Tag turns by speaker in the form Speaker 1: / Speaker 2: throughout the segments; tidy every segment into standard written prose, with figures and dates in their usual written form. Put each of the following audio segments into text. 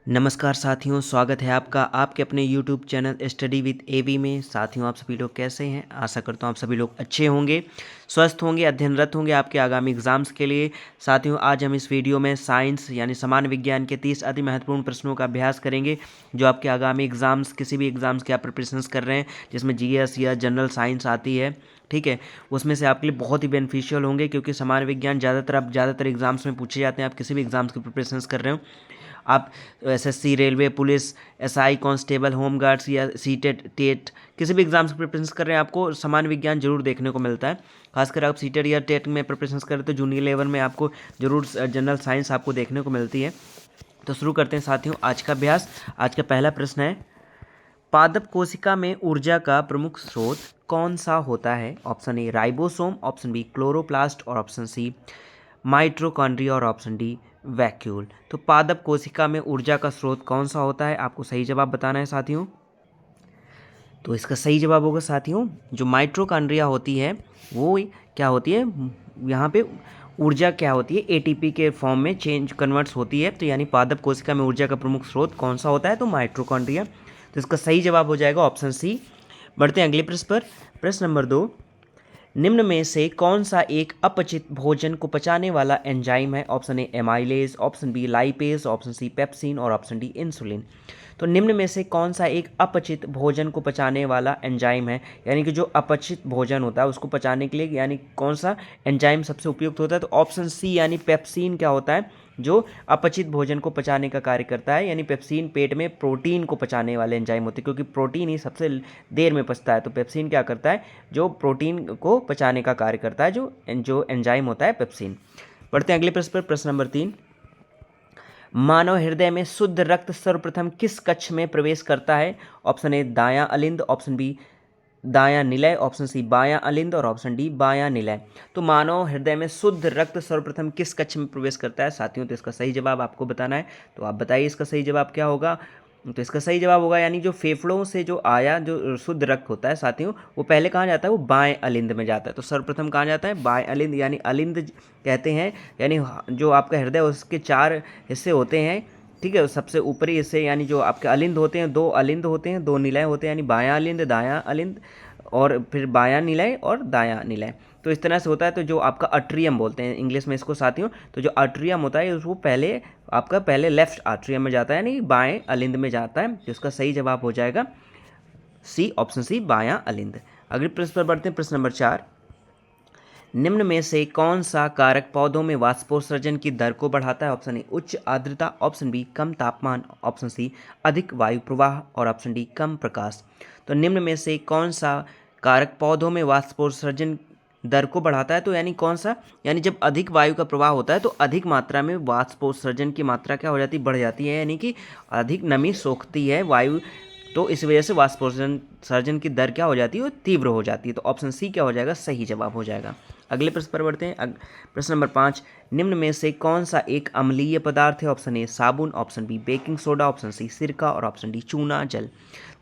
Speaker 1: नमस्कार साथियों, स्वागत है आपका आपके अपने YouTube चैनल स्टडी विद एवी में। साथियों, आप सभी लोग कैसे हैं? आशा करता हूँ आप सभी लोग अच्छे होंगे, स्वस्थ होंगे, अध्ययनरत होंगे आपके आगामी एग्जाम्स के लिए। साथियों, आज हम इस वीडियो में साइंस यानी सामान्य विज्ञान के 30 अति महत्वपूर्ण प्रश्नों का अभ्यास करेंगे, जो आपके आगामी एग्जाम्स, किसी भी एग्जाम्स के आप प्रिपरेशंस कर रहे हैं, जिसमें जीएस या जनरल साइंस आती है, ठीक है, उसमें से आपके लिए बहुत ही बेनिफिशियल होंगे, क्योंकि सामान्य विज्ञान ज़्यादातर एग्जाम्स में पूछे जाते हैं। आप किसी भी एग्जाम्स की प्रिपरेशंस कर रहे हो, आप SSC, railway, police, SI, constable, home guards या सीटेट, टेट, किसी भी एग्जाम्स की प्रिपरेशन कर रहे हैं, आपको सामान्य विज्ञान जरूर देखने को मिलता है। खासकर आप सीटेट या टेट में प्रिपरेशन कर रहे हो तो जूनियर लेवल में आपको जरूर जनरल साइंस आपको देखने को मिलती है। तो शुरू करते हैं साथियों आज का अभ्यास। आज का पहला प्रश्न है, पादप कोशिका में ऊर्जा का प्रमुख स्रोत कौन सा होता है? Option A ribosome, option B chloroplast और ऑप्शन सी माइटोकॉन्ड्रिया और ऑप्शन डी वैक्यूल। तो पादप कोशिका में ऊर्जा का स्रोत कौन सा होता है? आपको सही जवाब बताना है साथियों। तो इसका सही जवाब होगा साथियों, जो माइटोकॉन्ड्रिया होती है वो क्या होती है, यहाँ पे ऊर्जा क्या होती है, एटीपी के फॉर्म में चेंज कन्वर्ट्स होती है। तो यानी पादप कोशिका में ऊर्जा का प्रमुख स्रोत कौन सा होता है? तो माइटोकॉन्ड्रिया। तो इसका सही जवाब हो जाएगा ऑप्शन सी। बढ़ते हैं अगले प्रश्न पर। प्रश्न नंबर 2, निम्न में से कौन सा एक अपचित भोजन को पचाने वाला एंजाइम है? Option A amylase, option B lipase, option C pepsin और ऑप्शन डी इंसुलिन। तो निम्न में से कौन सा एक अपचित भोजन को पचाने वाला एंजाइम है, यानी कि जो अपचित भोजन होता है उसको पचाने के लिए यानी कौन सा एंजाइम सबसे उपयुक्त होता है? तो ऑप्शन सी यानी पेप्सिन क्या होता है, जो अपचित भोजन को पचाने का कार्य करता है। यानी पेप्सिन पेट में प्रोटीन को पचाने वाले एंजाइम होते हैं, क्योंकि प्रोटीन ही सबसे देर में पचता है। तो पेप्सिन क्या करता है, जो प्रोटीन को पचाने का कार्य करता है, जो एंजाइम होता है पेप्सिन। बढ़ते हैं अगले प्रश्न पर। प्रश्न नंबर 3, मानव हृदय में शुद्ध रक्त सर्वप्रथम किस कक्ष में प्रवेश करता है? ऑप्शन ए दायां अलिंद, ऑप्शन बी दायां निलय, ऑप्शन सी बायां अलिंद और ऑप्शन डी बायां निलय। तो मानव हृदय में शुद्ध रक्त सर्वप्रथम किस कक्ष में प्रवेश करता है साथियों? तो इसका सही जवाब आपको बताना है। तो आप बताइए इसका सही जवाब क्या होगा। तो इसका सही जवाब होगा, यानी जो फेफड़ों से जो आया जो शुद्ध रक्त होता है साथियों, वो पहले कहाँ जाता है? वो बाएं अलिंद में जाता है। तो सर्वप्रथम कहाँ जाता है? बाएं अलिंद, यानी अलिंद कहते हैं, यानी जो आपका हृदय उसके 4 हिस्से होते हैं, ठीक है। सबसे ऊपरी हिस्से यानी जो आपके अलिंद होते हैं, 2 अलिंद होते हैं, 2 निलय होते हैं, यानी बायां अलिंद, दायां अलिंद और फिर बायां निलय और दायां निलय। तो इस तरह से होता है। तो जो आपका अट्रियम बोलते हैं इंग्लिश में इसको साथियों, तो जो अट्रियम होता है उसको पहले लेफ्ट अट्रियम में जाता है, यानी बाएं अलिंद में जाता है। तो इसका सही जवाब हो जाएगा सी, ऑप्शन सी बायां अलिंद। अगले प्रश्न पर बढ़ते हैं। प्रश्न नंबर 4, निम्न में से कौन सा कारक पौधों में वाष्पोत्सर्जन की दर को बढ़ाता है? ऑप्शन ए उच्च आर्द्रता, ऑप्शन बी कम तापमान, ऑप्शन सी अधिक वायु प्रवाह और ऑप्शन डी कम प्रकाश। तो निम्न में से कौन सा कारक पौधों में वाष्पोत्सर्जन दर को बढ़ाता है? तो यानी कौन सा, यानी जब अधिक वायु का प्रवाह होता है तो अधिक मात्रा में वाष्पोत्सर्जन की मात्रा क्या हो जाती है? बढ़ जाती है, यानी कि अधिक नमी सोखती है वायु। तो इस वजह से वाष्पोत्सर्जन की दर क्या हो जाती है? वो तीव्र हो जाती है। तो ऑप्शन सी क्या हो जाएगा? सही जवाब हो जाएगा। अगले प्रश्न पर बढ़ते हैं। प्रश्न नंबर 5, निम्न में से कौन सा एक अम्लीय पदार्थ है? ऑप्शन ए साबुन, option B baking soda, option C सिरका और ऑप्शन डी चूना जल।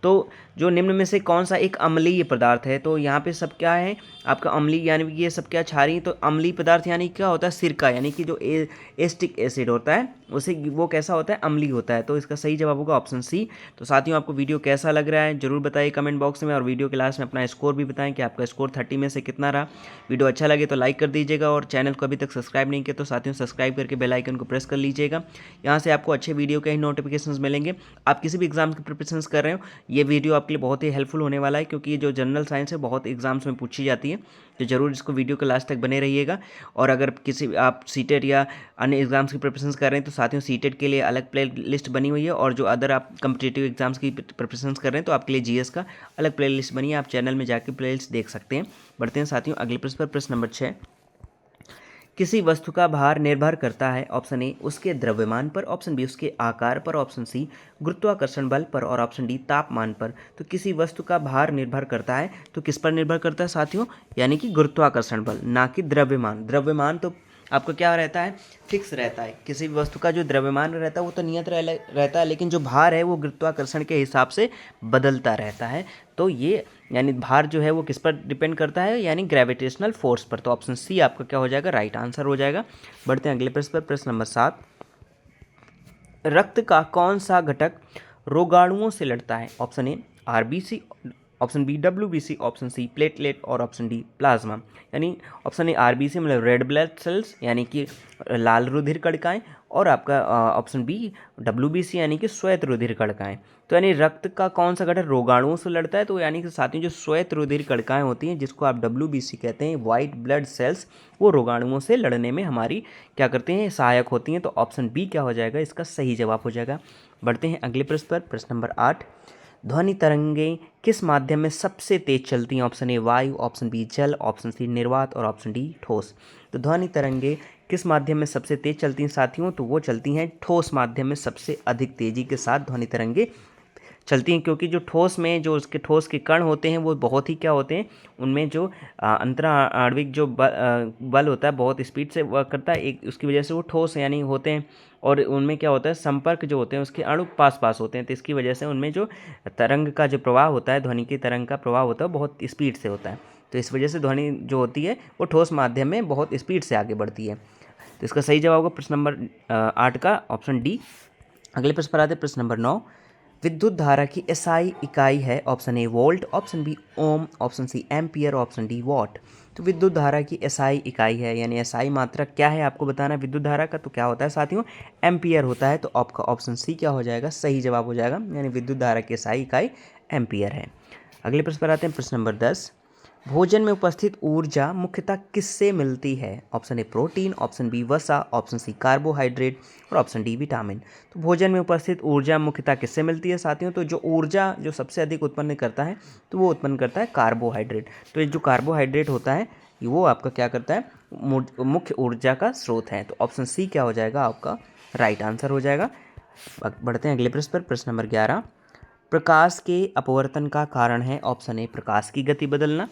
Speaker 1: तो जो निम्न में से कौन सा एक अम्लीय पदार्थ है? तो यहाँ पे सब क्या है आपका अम्लीय, यानी ये सब क्या छा रही है? तो अम्लीय पदार्थ यानी क्या होता है? सिरका, यानी कि जो एस्टिक एसिड होता है उसे वो कैसा होता है? अम्लीय होता है। तो इसका सही जवाब होगा ऑप्शन सी। तो साथियों, आपको वीडियो कैसा लग रहा है जरूर बताइए कमेंट बॉक्स में, और वीडियो के लास्ट में अपना स्कोर भी बताएं कि आपका स्कोर 30 में से कितना रहा। वीडियो अच्छा लगे तो लाइक कर दीजिएगा, और चैनल को अभी तक सब्सक्राइब नहीं किया तो साथियों सब्सक्राइब करके बेल आइकन को प्रेस कर लीजिएगा। यहाँ से आपको अच्छे वीडियो के ही नोटिफिकेशंस मिलेंगे। आप किसी भी एग्जाम की प्रिपरेशंस कर रहे हो, ये वीडियो आपके लिए बहुत ही हेल्पफुल होने वाला है, क्योंकि ये जो जनरल साइंस है बहुत एग्जाम्स में पूछी जाती है। तो जरूर इसको वीडियो के लास्ट तक बने रहिएगा। और अगर किसी आप सीटेट या अन्य एग्जाम्स की प्रिपरेशंस कर रहे हैं तो साथियों सीटेट के लिए अलग प्ले लिस्ट बनी हुई है, और जो अदर आप कम्पिटेटिव एग्जाम्स की प्रिपरेशंस कर रहे हैं तो आपके लिए जीएस का अलग प्ले लिस्ट बनी है। आप चैनल में जाकर प्ले लिस्ट देख सकते हैं। बढ़ते हैं साथियों अगले प्रश्न पर। प्रश्न नंबर 6, किसी वस्तु का भार निर्भर करता है? ऑप्शन ए उसके द्रव्यमान पर, ऑप्शन बी उसके आकार पर, ऑप्शन सी गुरुत्वाकर्षण बल पर और ऑप्शन डी तापमान पर। तो किसी वस्तु का भार निर्भर करता है तो किस पर निर्भर करता है साथियों? यानी कि गुरुत्वाकर्षण बल, ना कि द्रव्यमान। द्रव्यमान तो आपका क्या रहता है? फिक्स रहता है। किसी भी वस्तु का जो द्रव्यमान रहता है वो तो नियत रहता है, लेकिन जो भार है वो गुरुत्वाकर्षण के हिसाब से बदलता रहता है। तो ये यानी भार जो है वो किस पर डिपेंड करता है? यानी ग्रेविटेशनल फोर्स पर। तो ऑप्शन सी आपका क्या हो जाएगा? राइट आंसर हो जाएगा। बढ़ते हैं अगले प्रश्न पर। प्रश्न नंबर 7, रक्त का कौन सा घटक रोगाणुओं से लड़ता है? Option A RBC, option B WBC, option C platelet और ऑप्शन डी प्लाज्मा। यानी ऑप्शन ए आरबीसी मतलब रेड ब्लड सेल्स यानी कि लाल रुधिर कणिकाएं, और आपका ऑप्शन बी डब्ल्यूबीसी यानी कि श्वेत रुधिर कणिकाएं। तो यानी रक्त का कौन सा घटक रोगाणुओं से लड़ता है? तो यानी कि साथियों जो श्वेत रुधिर कणिकाएं होती हैं जिसको आप डब्ल्यूबीसी कहते हैं, वाइट ब्लड सेल्स, वो रोगाणुओं से लड़ने में हमारी क्या करते हैं, सहायक होती हैं। तो ऑप्शन बी क्या हो जाएगा, इसका सही जवाब हो जाएगा। बढ़ते हैं अगले प्रश्न पर, प्रश्न नंबर 8। ध्वनि तरंगें किस माध्यम में सबसे तेज चलती हैं? ऑप्शन ए वायु, ऑप्शन बी जल, ऑप्शन सी निर्वात और ऑप्शन डी ठोस। तो ध्वनि तरंगें किस माध्यम में सबसे तेज चलती हैं साथियों? तो वो चलती हैं ठोस माध्यम में सबसे अधिक तेजी के साथ ध्वनि तरंगें चलती हैं, क्योंकि जो ठोस में जो उसके ठोस के कण होते हैं वो बहुत ही क्या होते हैं, उनमें जो अंतरा आणविक जो बल होता है बहुत स्पीड से वर्क करता है, एक उसकी वजह से वो ठोस यानी होते हैं, और उनमें क्या होता है, संपर्क जो होते हैं उसके अणु पास पास होते हैं, तो इसकी वजह से उनमें जो तरंग का जो प्रवाह होता है, ध्वनि की तरंग का प्रवाह होता है बहुत स्पीड से होता है। तो इस वजह से ध्वनि जो होती है वो ठोस माध्यम में बहुत स्पीड से आगे बढ़ती है। तो इसका सही जवाब होगा प्रश्न नंबर 8 का ऑप्शन डी। अगले प्रश्न पर आते हैं, प्रश्न नंबर 9। विद्युत धारा की एसआई इकाई है? Option A volt, option B ohm, option C ampere, option D watt. तो विद्युत धारा की एसआई इकाई है यानी एसआई मात्रक क्या है आपको बताना है विद्युत धारा का, तो क्या होता है साथियों, एम्पियर होता है। तो आपका ऑप्शन सी क्या हो जाएगा, सही जवाब हो जाएगा, यानी विद्युत धारा की एसआई इकाई एम्पियर है। अगले प्रश्न पर आते हैं, प्रश्न नंबर 10। भोजन में उपस्थित ऊर्जा मुख्यतः किससे मिलती है? Option A protein, option B वसा, ऑप्शन सी कार्बोहाइड्रेट और ऑप्शन डी विटामिन। तो भोजन में उपस्थित ऊर्जा मुख्यतः किससे मिलती है साथियों? तो जो ऊर्जा जो सबसे अधिक उत्पन्न करता है तो वो उत्पन्न करता है कार्बोहाइड्रेट। तो ये जो कार्बोहाइड्रेट होता है वो आपका क्या करता है, मुख्य ऊर्जा का स्रोत है। तो ऑप्शन सी क्या हो जाएगा आपका राइट आंसर हो जाएगा। बढ़ते हैं अगले प्रश्न पर, प्रश्न नंबर 11। प्रकाश के अपवर्तन का कारण है? ऑप्शन ए प्रकाश की गति बदलना,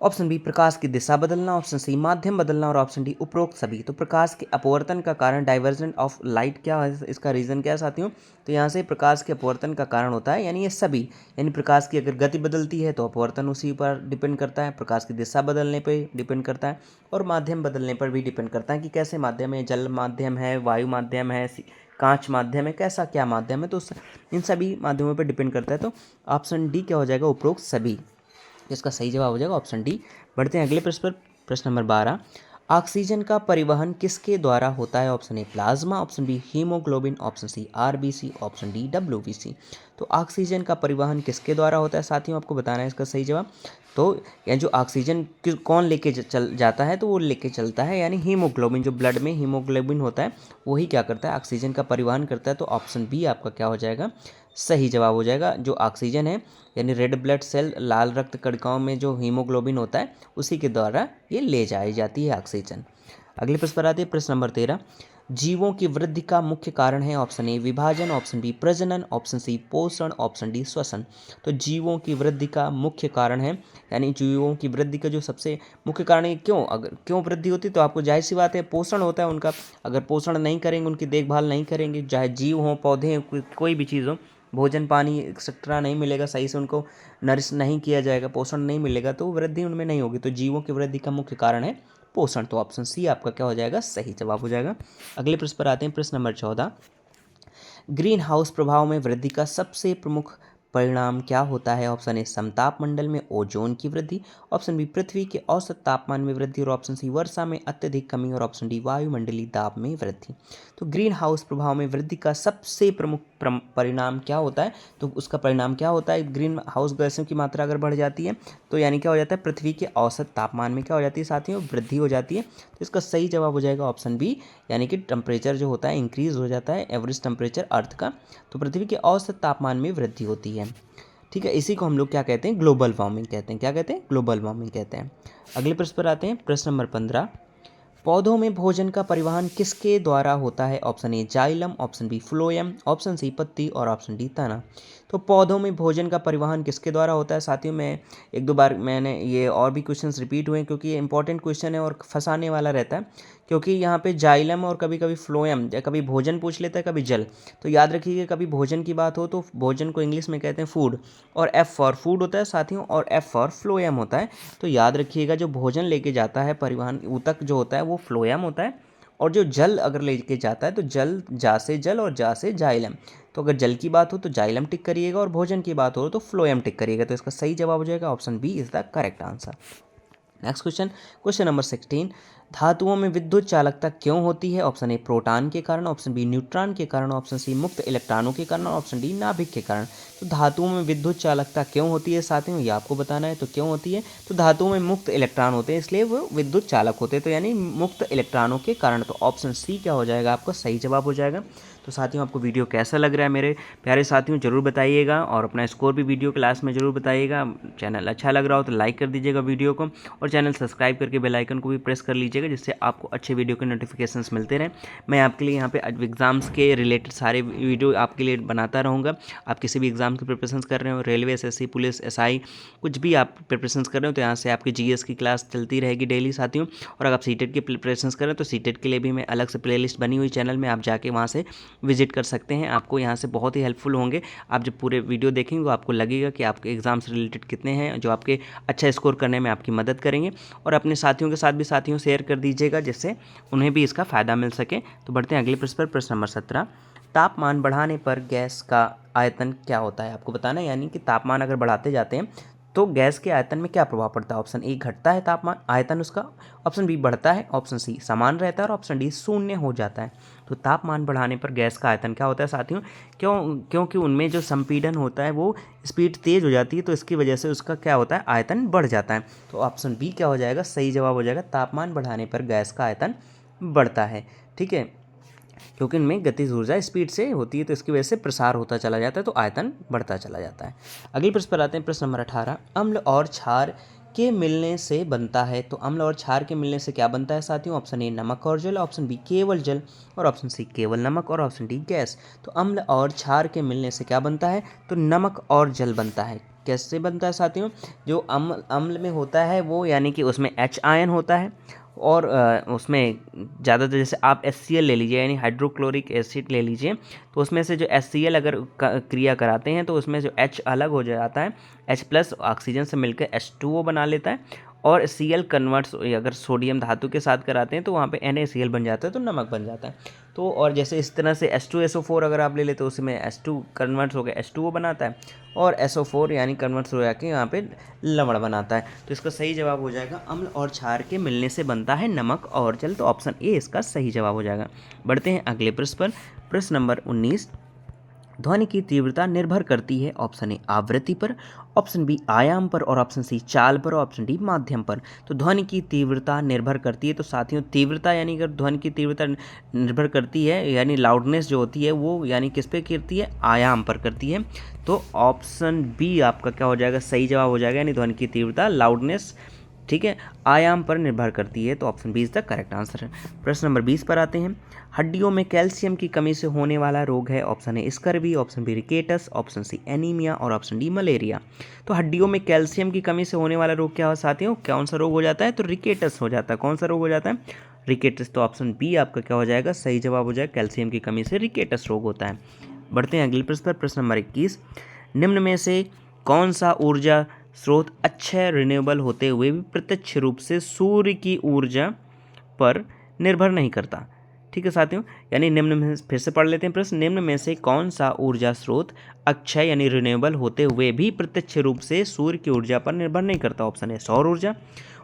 Speaker 1: ऑप्शन बी प्रकाश की दिशा बदलना, ऑप्शन सी माध्यम बदलना और ऑप्शन डी उपरोक्त सभी। तो प्रकाश के अपवर्तन का कारण डाइवर्जेंट ऑफ लाइट क्या है, इसका रीजन क्या है साथियों? तो यहाँ से प्रकाश के अपवर्तन का कारण होता है यानी ये सभी, यानी प्रकाश की अगर गति बदलती है तो अपवर्तन उसी पर डिपेंड करता है, प्रकाश की दिशा बदलने पर डिपेंड करता है और माध्यम बदलने पर भी डिपेंड करता है कि कैसे माध्यम है, जल माध्यम है, वायु माध्यम है, कांच माध्यम है, कैसा क्या माध्यम है, तो इन सभी माध्यमों पर डिपेंड करता है। तो ऑप्शन डी क्या हो जाएगा, उपरोक्त सभी। इसका सही जवाब हो जाएगा ऑप्शन डी। बढ़ते हैं अगले प्रश्न पर, प्रश्न नंबर 12। ऑक्सीजन का परिवहन किसके द्वारा होता है? Option A plasma, option B haemoglobin, option C RBC, option D WBC. तो ऑक्सीजन का परिवहन किसके द्वारा होता है साथियों, आपको बताना है इसका सही जवाब। तो यह जो ऑक्सीजन कौन लेके चल जाता है, तो वो लेके चलता है यानी हीमोग्लोबिन, जो ब्लड में हीमोग्लोबिन होता है वही क्या करता है, ऑक्सीजन का परिवहन करता है। तो ऑप्शन बी आपका क्या हो जाएगा, सही जवाब हो जाएगा। जो ऑक्सीजन है यानी रेड ब्लड सेल, लाल रक्त कणिकाओं में जो हीमोग्लोबिन होता है उसी के द्वारा ये ले जाई जाती है ऑक्सीजन। अगले प्रश्न पर आते हैं, प्रश्न नंबर 13। जीवों की वृद्धि का मुख्य कारण है? ऑप्शन ए विभाजन, ऑप्शन बी प्रजनन, ऑप्शन सी पोषण, ऑप्शन डी श्वसन। तो जीवों की वृद्धि का मुख्य कारण है यानी जीवों की वृद्धि का जो सबसे मुख्य कारण है, क्यों अगर क्यों वृद्धि होती है, तो आपको जाहिर सी बात है पोषण होता है उनका। अगर पोषण नहीं करेंगे, उनकी देखभाल नहीं करेंगे, चाहे जीव हों, पौधे हों, कोई भी चीज़ हो, भोजन पानी एक्सेट्रा नहीं मिलेगा सही से, उनको नरिश नहीं किया जाएगा, पोषण नहीं मिलेगा, तो वृद्धि उनमें नहीं होगी। तो जीवों की वृद्धि का मुख्य कारण है पोषण। तो ऑप्शन सी आपका क्या हो जाएगा, सही जवाब हो जाएगा। अगले प्रश्न पर आते हैं, प्रश्न नंबर 14। ग्रीन हाउस प्रभाव में वृद्धि का सबसे प्रमुख परिणाम क्या होता है? ऑप्शन ए समताप मंडल में ओजोन की वृद्धि, ऑप्शन बी पृथ्वी के औसत तापमान में वृद्धि और ऑप्शन सी वर्षा में अत्यधिक कमी और ऑप्शन डी वायुमंडलीय दाब में वृद्धि। तो ग्रीन हाउस प्रभाव में वृद्धि का सबसे प्रमुख परिणाम क्या होता है? तो उसका परिणाम क्या होता है, ग्रीन हाउस गैसों की मात्रा अगर बढ़ जाती है तो यानी क्या हो जाता है, पृथ्वी के औसत तापमान में क्या हो जाती है साथियों, वृद्धि हो जाती है। तो इसका सही जवाब हो जाएगा ऑप्शन बी, यानी कि टेम्परेचर जो होता है इंक्रीज हो जाता है, एवरेज टेम्परेचर अर्थ का, तो पृथ्वी के औसत तापमान में वृद्धि होती है। ठीक है, इसी को हम लोग क्या कहते हैं, ग्लोबल वार्मिंग कहते हैं। क्या कहते हैं, ग्लोबल वार्मिंग कहते हैं। अगले प्रश्न पर आते हैं, प्रश्न नंबर 15। पौधों में भोजन का परिवहन किसके द्वारा होता है? Option A xylem, option B phloem, option C पत्ती और ऑप्शन डी तना। तो पौधों में भोजन का परिवहन किसके द्वारा होता है साथियों? मैं एक दो बार मैंने ये और भी क्वेश्चंस रिपीट हुए हैं क्योंकि ये इंपॉर्टेंट क्वेश्चन है और फंसाने वाला रहता है, क्योंकि यहाँ पे जाइलम और कभी कभी फ्लोएम, या कभी भोजन पूछ लेता है कभी जल। तो याद रखिए, कभी भोजन की बात हो तो भोजन को इंग्लिश में कहते हैं फूड, और एफ फॉर फूड होता है साथियों और एफ फॉर फ्लोएम होता है। तो याद रखिएगा, जो भोजन लेके जाता है परिवहन ऊतक जो होता है वो फ्लोएम होता है, और जो जल अगर लेके जाता है तो जल जा से जल और जा से जाइलम। तो अगर जल की बात हो तो जाइलम टिक करिएगा और भोजन की बात हो तो फ्लोएम टिक करिएगा। तो इसका सही जवाब हो जाएगा option B is the correct answer. Next question, question number 16, धातुओं में विद्युत चालकता क्यों होती है? ऑप्शन ए प्रोटॉन के कारण, ऑप्शन बी न्यूट्रॉन के कारण, ऑप्शन सी मुक्त इलेक्ट्रॉनों के कारण, ऑप्शन डी नाभिक के कारण। तो धातुओं में विद्युत चालकता क्यों होती है साथियों, ये आपको बताना है। तो क्यों होती है? तो धातुओं में मुक्त इलेक्ट्रॉन होते हैं इसलिए वो विद्युत चालक होते हैं, तो यानी मुक्त इलेक्ट्रॉनों के कारण। तो ऑप्शन सी क्या हो जाएगा आपका सही जवाब हो जाएगा। तो साथियों आपको वीडियो कैसा लग रहा है मेरे प्यारे साथियों ज़रूर बताइएगा, और अपना स्कोर भी वीडियो क्लास में ज़रूर बताइएगा। चैनल अच्छा लग रहा हो तो लाइक कर दीजिएगा वीडियो को, और चैनल सब्सक्राइब करके बेल आइकन को भी प्रेस कर लीजिएगा, जिससे आपको अच्छे वीडियो के नोटिफिकेशंस मिलते रहें। मैं आपके लिए यहाँ पे एग्जाम्स के रिलेटेड सारे वीडियो आपके लिए बनाता रहूँगा। आप किसी भी एग्जाम की प्रिपरेशन कर रहे हो, रेलवे, एसएससी, पुलिस, एसआई, कुछ भी आप प्रिपरेशन कर रहे हो तो यहाँ से आपकी जीएस की क्लास चलती रहेगी डेली साथियों। और अगर आप सीटेट की प्रिपरेशन कर रहे हो तो सीटेट के लिए भी मैं अलग से प्लेलिस्ट बनी हुई चैनल में, आप जाके वहाँ से विजिट कर सकते हैं। आपको यहाँ से बहुत ही हेल्पफुल होंगे। आप जब पूरे वीडियो देखेंगे तो आपको लगेगा कि आपके एग्जाम से रिलेटेड कितने हैं जो आपके अच्छा स्कोर करने में आपकी मदद करेंगे। और अपने साथियों के साथ भी साथियों शेयर कर दीजिएगा, जिससे उन्हें भी इसका फ़ायदा मिल सके। तो बढ़ते हैं अगले प्रश्न पर। प्रश्न नंबर 17, तापमान बढ़ाने पर गैस का आयतन क्या होता है? आपको बताना है, यानी कि तापमान अगर बढ़ाते जाते हैं तो गैस के आयतन में क्या प्रभाव पड़ता है? ऑप्शन ए घटता है तापमान आयतन उसका, ऑप्शन बी बढ़ता है, ऑप्शन सी समान रहता है, और ऑप्शन डी शून्य हो जाता है। तो तापमान बढ़ाने पर गैस का आयतन क्या होता है साथियों? क्योंकि उनमें जो संपीड़न होता है वो स्पीड तेज़ हो जाती है, तो इसकी वजह से उसका क्या होता है आयतन बढ़ जाता है। तो ऑप्शन बी क्या हो जाएगा सही जवाब हो जाएगा, तापमान बढ़ाने पर गैस का आयतन बढ़ता है। ठीक है, क्योंकि इनमें गतिज ऊर्जा स्पीड से होती है, तो इसकी वजह से प्रसार होता चला जाता है, तो आयतन बढ़ता चला जाता है। अगले प्रश्न पर आते हैं। प्रश्न नंबर 18, अम्ल और क्षार के मिलने से बनता है। तो अम्ल और क्षार के मिलने से क्या बनता है साथियों? ऑप्शन ए नमक और जल, ऑप्शन बी केवल जल, और ऑप्शन सी केवल नमक, और ऑप्शन डी गैस। तो अम्ल और क्षार के मिलने से क्या बनता है? तो नमक और जल बनता है। कैसे बनता है साथियों? जो अम्ल में होता है वो यानी कि उसमें H आयन होता है, और उसमें ज़्यादातर जैसे आप HCl ले लीजिए, यानी हाइड्रोक्लोरिक एसिड ले लीजिए, तो उसमें से जो HCl अगर क्रिया कराते हैं तो उसमें जो H अलग हो जाता है, H प्लस ऑक्सीजन से मिलकर H2O बना लेता है, और Cl कन्वर्ट्स अगर सोडियम धातु के साथ कराते हैं तो वहाँ पे NaCl बन जाता है, तो नमक बन जाता है। तो और जैसे इस तरह से H2SO4 अगर आप ले लेते तो उसमें H2 कन्वर्ट्स होकर H2O बनाता है, और SO4 यानी कन्वर्ट्स हो जाके यहाँ पे लवण बनाता है। तो इसका सही जवाब हो जाएगा अम्ल और क्षार के मिलने से बनता है नमक और जल। तो ऑप्शन ए इसका सही जवाब हो जाएगा। बढ़ते हैं अगले प्रश्न पर। प्रश्न नंबर 19, ध्वनि की तीव्रता निर्भर करती है ऑप्शन ए आवृत्ति पर, ऑप्शन बी आयाम पर, और ऑप्शन सी चाल पर, और ऑप्शन डी माध्यम पर। तो ध्वनि की तीव्रता निर्भर करती है, तो साथियों तीव्रता यानी अगर ध्वनि की तीव्रता निर्भर करती है यानी लाउडनेस जो होती है वो यानी किस पे करती है? आयाम पर करती है। तो ऑप्शन बी आपका क्या हो जाएगा सही जवाब हो जाएगा, यानी ध्वनि की तीव्रता लाउडनेस ठीक है आयाम पर निर्भर करती है। तो option B is the correct answer है। प्रश्न नंबर 20 पर आते हैं। हड्डियों में कैल्शियम की कमी से होने वाला रोग है। Option A scurvy, option B rickets, option C anaemia, और ऑप्शन डी मलेरिया। तो हड्डियों में कैल्शियम की कमी से होने वाला रोग क्या हो साथियों? कौन सा रोग हो जाता है? तो रिकेटस हो जाता है। कौन सा रोग हो जाता है? रिकेटस। तो ऑप्शन बी आपका क्या हो जाएगा सही जवाब हो जाएगा, कैल्शियम की कमी से रिकेटस रोग होता है। बढ़ते हैं अगले प्रश्न पर। प्रश्न नंबर 21, निम्न में से कौन सा ऊर्जा स्रोत अक्षय रिन्यूएबल होते हुए भी प्रत्यक्ष रूप से सूर्य की ऊर्जा पर निर्भर नहीं करता? ठीक है साथियों, यानी निम्न में फिर से पढ़ लेते हैं प्रश्न। निम्न में से कौन सा ऊर्जा स्रोत अक्षय यानी रिन्यूएबल होते हुए भी प्रत्यक्ष रूप से सूर्य की ऊर्जा पर निर्भर नहीं करता? ऑप्शन ए सौर ऊर्जा,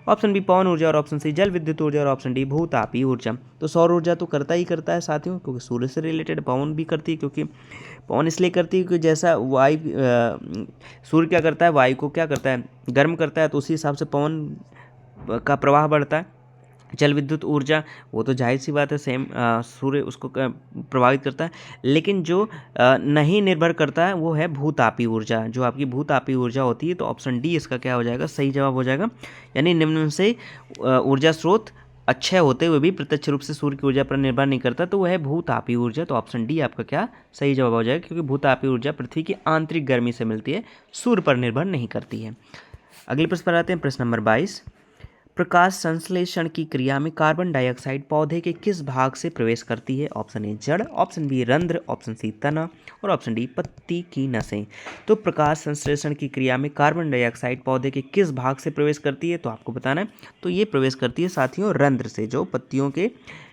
Speaker 1: ऑप्शन बी पवन ऊर्जा, और ऑप्शन सी जल विद्युत ऊर्जा, और ऑप्शन डी भूतापीय ऊर्जा। तो सौर ऊर्जा तो करता ही करता है साथियों, क्योंकि सूर्य से रिलेटेड। पवन भी करती है, क्योंकि पवन इसलिए करती है क्योंकि जैसा वायु सूर्य क्या करता है, वायु को क्या करता है गर्म करता है, तो उसी हिसाब से पवन का प्रवाह बढ़ता है। जल विद्युत ऊर्जा वो तो जाहिर सी बात है सेम सूर्य उसको प्रभावित करता है, लेकिन जो नहीं निर्भर करता है वो है भूतापीय ऊर्जा। जो आपकी भूतापीय ऊर्जा होती है, तो ऑप्शन डी इसका क्या हो जाएगा सही जवाब हो जाएगा, यानी निम्न से ऊर्जा स्रोत अक्षय होते हुए भी प्रत्यक्ष रूप से सूर्य की ऊर्जा पर निर्भर नहीं करता, तो वह है भूतापीय ऊर्जा। तो ऑप्शन डी आपका क्या सही जवाब हो जाएगा, क्योंकि भूतापीय ऊर्जा पृथ्वी की आंतरिक गर्मी से मिलती है, सूर्य पर निर्भर नहीं करती है। अगले प्रश्न पर आते हैं। प्रश्न नंबर 22, प्रकाश संश्लेषण की क्रिया में कार्बन डाइऑक्साइड पौधे के किस भाग से प्रवेश करती है? ऑप्शन ए जड़, ऑप्शन बी रंध्र, ऑप्शन सी तना, और ऑप्शन डी पत्ती की नसें। तो प्रकाश संश्लेषण की क्रिया में कार्बन डाइऑक्साइड पौधे के किस भाग से प्रवेश करती है? तो आपको बताना है, तो ये प्रवेश करती है साथियों रंध्र से, जो पत्तियों के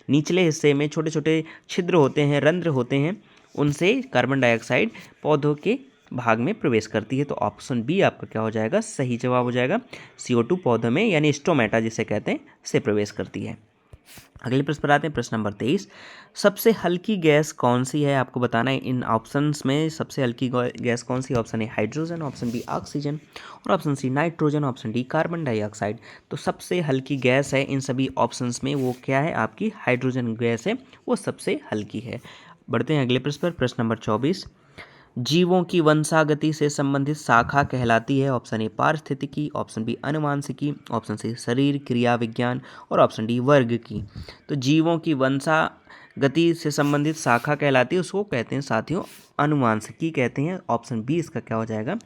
Speaker 1: निचले हिस्से में छोटे छोटे छिद्र होते हैं, रंध्र होते हैं, उनसे कार्बन डाइऑक्साइड पौधों के भाग में प्रवेश करती है। तो ऑप्शन बी आपका क्या हो जाएगा, सही जवाब हो जाएगा। CO2 पौधों में यानी स्टोमेटा जिसे कहते हैं से प्रवेश करती है। अगले प्रश्न पर आते हैं, प्रश्न नंबर 23। सबसे हल्की गैस कौन सी है, आपको बताना है इन ऑप्शंस में सबसे हल्की गैस कौन सी है। Option A hydrogen, option B oxygen और option C nitrogen, option D carbon dioxide. तो सबसे हल्की गैस है इन सभी ऑप्शंस में, वो क्या है, आपकी हाइड्रोजन गैस है, वो सबसे हल्की है। बढ़ते हैं अगले प्रश्न पर, प्रश्न नंबर 24। जीवों की वंशागति से संबंधित शाखा कहलाती है। ऑप्शन ए पारिस्थितिकी, ऑप्शन बी अनुवांशिकी, ऑप्शन सी शरीर क्रिया विज्ञान और ऑप्शन डी वर्ग की। तो जीवों की वंशागति से संबंधित शाखा कहलाती है, उसको कहते हैं साथियों अनुवांशिकी कहते हैं। ऑप्शन बी इसका क्या हो जाएगा,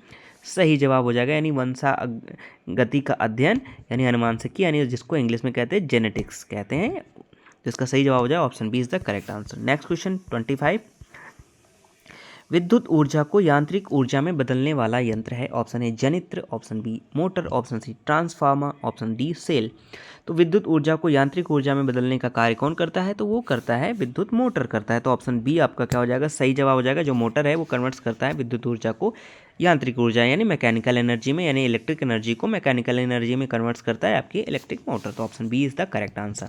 Speaker 1: सही जवाब हो जाएगा, यानी वंशागति का अध्ययन यानी अनुवांशिकी, यानी जिसको इंग्लिश में कहते हैं जेनेटिक्स कहते हैं। तो इसका सही जवाब हो जाएगा option B is the correct answer. Next question 25। विद्युत ऊर्जा को यांत्रिक ऊर्जा में बदलने वाला यंत्र है। ऑप्शन ए जनित्र, option B motor, option C transformer, option D cell. तो विद्युत ऊर्जा को यांत्रिक ऊर्जा में बदलने का कार्य कौन करता है, तो वो करता है विद्युत मोटर करता है। तो ऑप्शन बी आपका क्या हो जाएगा, सही जवाब हो जाएगा। जो मोटर है वो कन्वर्ट्स करता है विद्युत ऊर्जा को यांत्रिक ऊर्जा यानी मैकेनिकल एनर्जी में, यानी इलेक्ट्रिक एनर्जी को मैकेनिकल एनर्जी में कन्वर्ट्स करता है आपकी इलेक्ट्रिक मोटर। तो option B is the correct answer.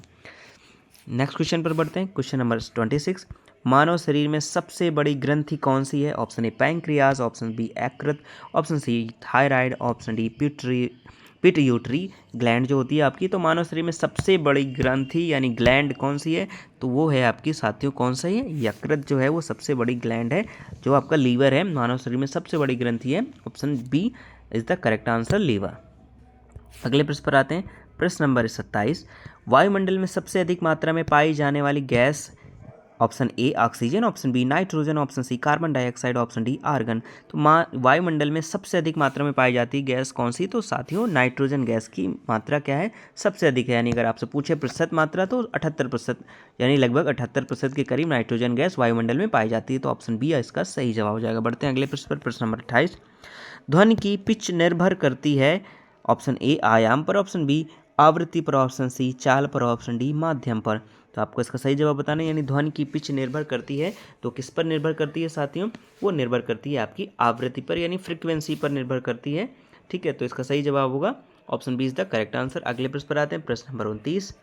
Speaker 1: Next question पर बढ़ते हैं, क्वेश्चन नंबर 26। मानव शरीर में सबसे बड़ी ग्रंथि कौन सी है। Option A pancreas, option B यकृत, option C thyroid, option D pituitary gland जो होती है आपकी। तो मानव शरीर में सबसे बड़ी ग्रंथि यानी ग्लैंड कौन सी है, तो वो है आपकी साथियों कौन सा है, यकृत जो है वो सबसे बड़ी ग्लैंड है। जो आपका लीवर है मानव शरीर में सबसे बड़ी ग्रंथि है। Option B is the correct answer, liver. अगले प्रश्न पर आते हैं, प्रश्न नंबर 27। वायुमंडल में सबसे अधिक मात्रा में पाई जाने वाली gas. Option A oxygen, option B nitrogen, option C carbon dioxide, option D argon. तो वायुमंडल में सबसे अधिक मात्रा में पाई जाती गैस कौन सी, तो साथियों नाइट्रोजन गैस की मात्रा क्या है, सबसे अधिक है। यानी अगर आपसे पूछे प्रतिशत मात्रा तो 78%, यानी लगभग 78% के करीब नाइट्रोजन गैस वायुमंडल में पाई जाती है। तो ऑप्शन बी इसका सही जवाब हो जाएगा। बढ़ते हैं अगले प्रश्न पर, प्रश्न नंबर 28। ध्वनि की पिच निर्भर करती है। ऑप्शन ए आयाम पर, ऑप्शन बी आवृत्ति पर, ऑप्शन सी चाल पर, ऑप्शन डी माध्यम पर। तो आपको इसका सही जवाब बताना है, यानी ध्वनि की पिच निर्भर करती है तो किस पर निर्भर करती है साथियों, वो निर्भर करती है आपकी आवृत्ति पर यानी फ्रीक्वेंसी पर निर्भर करती है। ठीक है, तो इसका सही जवाब होगा option B is the correct answer. अगले प्रश्न पर आते हैं, प्रश्न नंबर 29।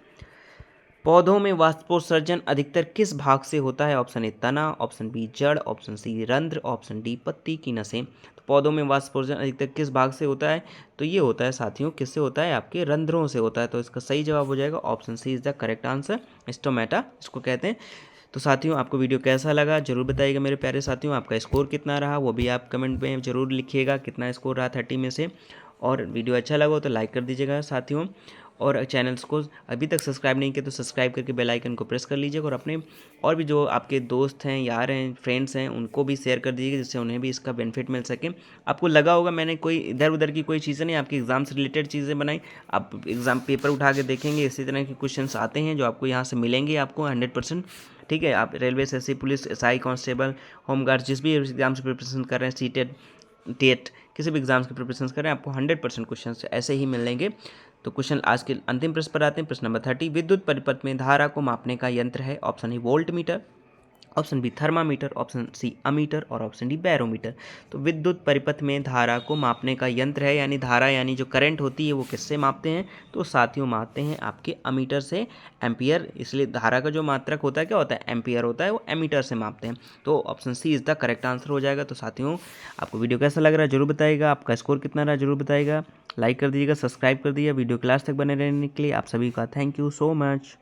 Speaker 1: पौधों में वाष्पोत्सर्जन अधिकतर किस भाग से होता है। ऑप्शन ए तना, ऑप्शन बी जड़, ऑप्शन सी रंध्र, ऑप्शन डी पत्ती की नसें। तो पौधों में वाष्पोत्सर्जन अधिकतर किस भाग से होता है, तो ये होता है साथियों किससे होता है, आपके रंध्रों से होता है। तो इसका सही जवाब हो जाएगा option C is the correct answer, stomata इसको कहते हैं। तो साथियों आपको वीडियो कैसा लगा जरूर बताइएगा मेरे प्यारे साथियों। आपका स्कोर कितना रहा वो भी आप कमेंट में जरूर लिखिएगा, कितना स्कोर रहा 30 में से। और वीडियो अच्छा लगा हो तो लाइक कर दीजिएगा साथियों, और चैनल्स को अभी तक सब्सक्राइब नहीं किया तो सब्सक्राइब करके बेल आइकन को प्रेस कर लीजिएगा, और अपने और भी जो आपके दोस्त हैं, यार हैं, फ्रेंड्स हैं, उनको भी शेयर कर दीजिएगा जिससे उन्हें भी इसका बेनिफिट मिल सके। आपको लगा होगा मैंने कोई इधर उधर की कोई चीज़ें नहीं, आपके एग्ज़ाम से रिलेटेड चीज़ें बनाई। आप एग्ज़ाम पेपर उठा के देखेंगे इसी तरह के क्वेश्चंस आते हैं जो आपको यहाँ से मिलेंगे आपको 100%। ठीक है, आप railway, SSC, police, SI, constable, home guard जिस भी एग्जाम से प्रिपरेशन कर रहे हैं, सीटेट, टेट, किसी भी एग्जाम्स की प्रिपरेशन कर रहे हैं, आपको 100% क्वेश्चन ऐसे ही मिलेंगे। तो क्वेश्चन आज के अंतिम प्रश्न पर आते हैं, प्रश्न नंबर 30। विद्युत परिपथ में धारा को मापने का यंत्र है। Option A voltmeter, option B thermometer, option C ammeter और ऑप्शन डी बैरोमीटर। तो विद्युत परिपथ में धारा को मापने का यंत्र है, यानी धारा यानी जो करंट होती है वो किससे मापते हैं, तो साथियों मापते हैं आपके अमीटर से, एम्पियर। इसलिए धारा का जो मात्रक होता है क्या होता है, एम्पियर होता है, वो एमीटर से मापते हैं। तो option C is the correct answer हो जाएगा। तो साथियों आपको वीडियो कैसा लग रहा है जरूर बताइएगा, आपका स्कोर कितना रहा जरूर बताइएगा, लाइक कर दीजिएगा, सब्सक्राइब कर दीजिएगा। वीडियो क्लास तक बने रहने के लिए आप सभी का थैंक यू सो मच।